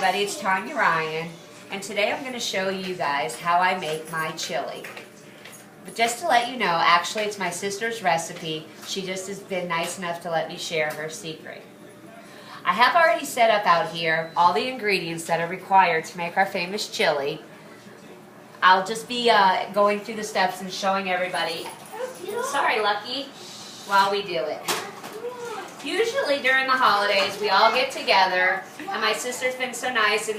everybody, it's Tanya Ryan, and today I'm going to show you guys how I make my chili. But just to let you know, actually it's my sister's recipe. She just has been nice enough to let me share her secret. I have already set up out here all the ingredients that are required to make our famous chili. I'll just be going through the steps and showing everybody, sorry Lucky, while we do it. Usually during the holidays we all get together, and my sister's been so nice and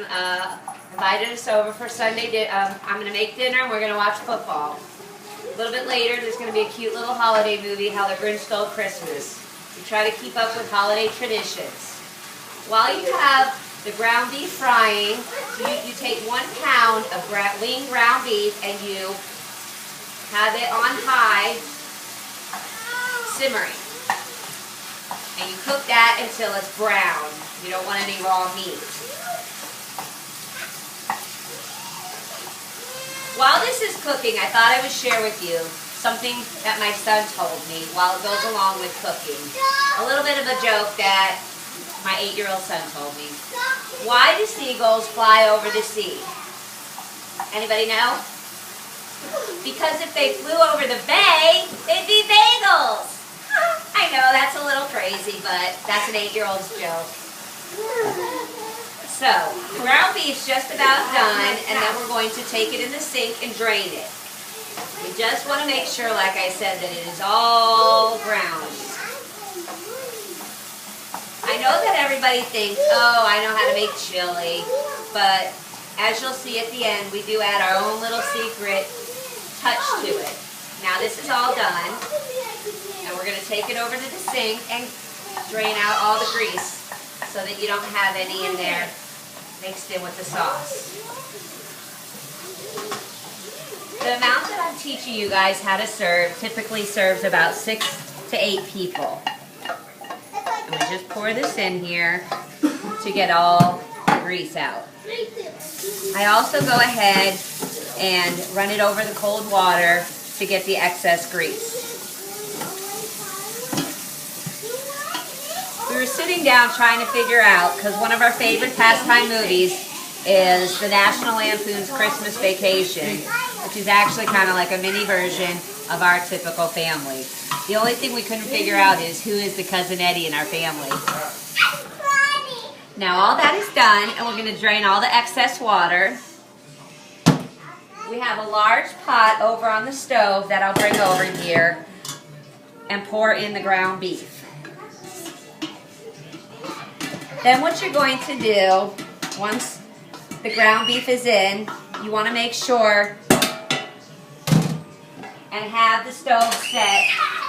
invited us over for Sunday. I'm going to make dinner and we're going to watch football. A little bit later there's going to be a cute little holiday movie, How the Grinch Stole Christmas. We try to keep up with holiday traditions. While you have the ground beef frying, you take 1 pound of lean ground beef and you have it on high, simmering. And you cook that until it's brown. You don't want any raw meat. While this is cooking, I thought I would share with you something that my son told me while it goes along with cooking. A little bit of a joke that my 8-year-old son told me. Why do seagulls fly over the sea? Anybody know? Because if they flew over the bay, they'd be bagels. I know that's a little crazy, but that's an 8-year-old's joke. So, ground beef's just about done, and then we're going to take it in the sink and drain it. We just want to make sure, like I said, that it is all brown. I know that everybody thinks, oh, I know how to make chili, but as you'll see at the end, we do add our own little secret touch to it. Now this is all done, and we're going to take it over to the sink and drain out all the grease so that you don't have any in there mixed in with the sauce. The amount that I'm teaching you guys how to serve typically serves about 6 to 8 people. And we just pour this in here to get all the grease out. I also go ahead and run it over the cold water to get the excess grease. We were sitting down trying to figure out, because one of our favorite pastime movies is the National Lampoon's Christmas Vacation, which is actually kind of like a mini version of our typical family. The only thing we couldn't figure out is who is the Cousin Eddie in our family. Now all that is done, and we're going to drain all the excess water. We have a large pot over on the stove that I'll bring over here and pour in the ground beef. Then what you're going to do, once the ground beef is in, you want to make sure and have the stove set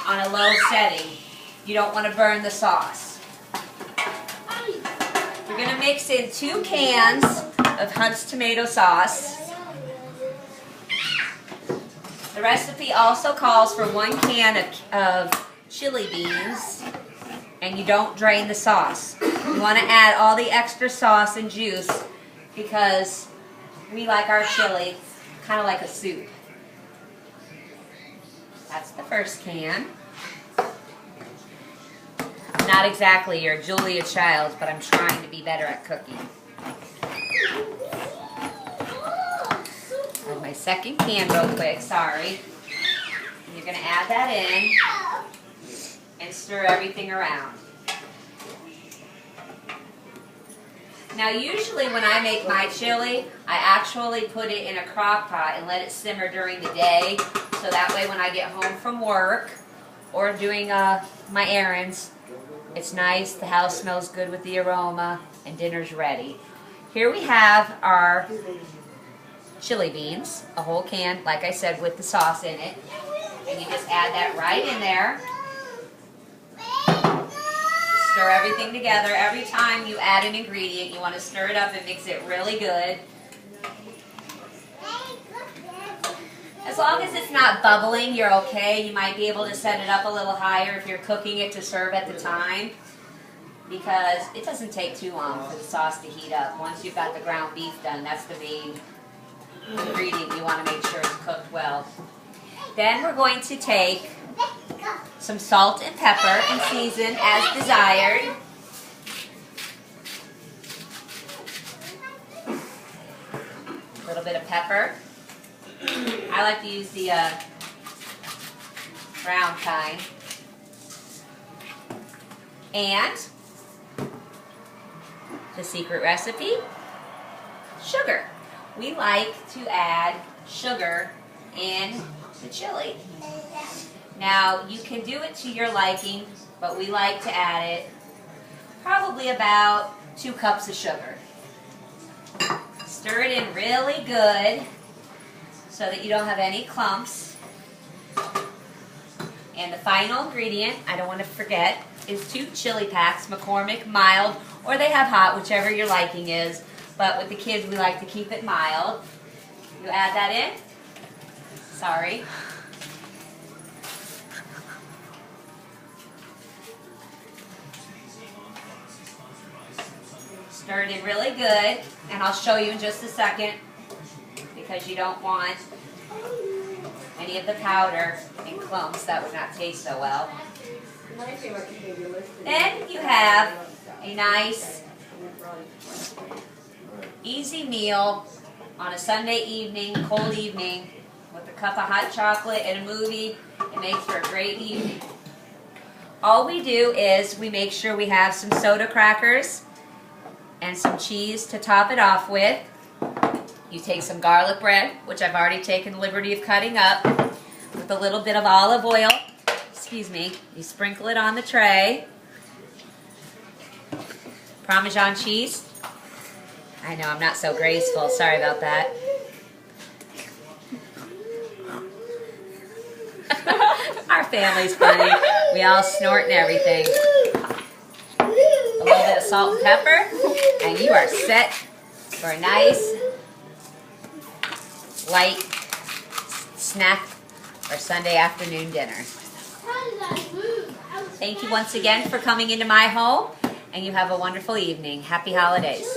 on a low setting. You don't want to burn the sauce. You're going to mix in 2 cans of Hunt's tomato sauce. The recipe also calls for 1 can of chili beans, and you don't drain the sauce. You want to add all the extra sauce and juice because we like our chili kind of like a soup. That's the first can. Not exactly your Julia Childs, but I'm trying to be better at cooking. And my second can real quick, sorry. And you're going to add that in and stir everything around. Now usually when I make my chili, I actually put it in a crock pot and let it simmer during the day, so that way when I get home from work or doing my errands, it's nice, the house smells good with the aroma, and dinner's ready. Here we have our chili beans, a whole can, like I said, with the sauce in it. And you just add that right in there. Stir everything together. Every time you add an ingredient, you want to stir it up and mix it really good. As long as it's not bubbling, you're okay. You might be able to set it up a little higher if you're cooking it to serve at the time, because it doesn't take too long for the sauce to heat up. Once you've got the ground beef done, that's the main ingredient. You want to make sure it's cooked well. Then we're going to take some salt and pepper and season as desired. little bit of pepper. I like to use the brown kind. And the secret recipe, sugar. We like to add sugar in the chili. Now, you can do it to your liking, but we like to add it probably about 2 cups of sugar. Stir it in really good so that you don't have any clumps. And the final ingredient, I don't want to forget, is 2 chili packs, McCormick mild, or they have hot, whichever your liking is. But with the kids, we like to keep it mild. You add that in. Sorry. Stir it in really good, and I'll show you in just a second because you don't want any of the powder in clumps. That would not taste so well. Then you have a nice, easy meal on a Sunday evening, cold evening, with a cup of hot chocolate and a movie. It makes for a great evening. All we do is we make sure we have some soda crackers and some cheese to top it off with. You take some garlic bread, which I've already taken the liberty of cutting up, with a little bit of olive oil. Excuse me. You sprinkle it on the tray. Parmesan cheese. I know I'm not so graceful. Sorry about that. Our family's funny. We all snort and everything. A little bit of salt and pepper, and you are set for a nice, light snack or Sunday afternoon dinner. Thank you once again for coming into my home, and you have a wonderful evening. Happy holidays.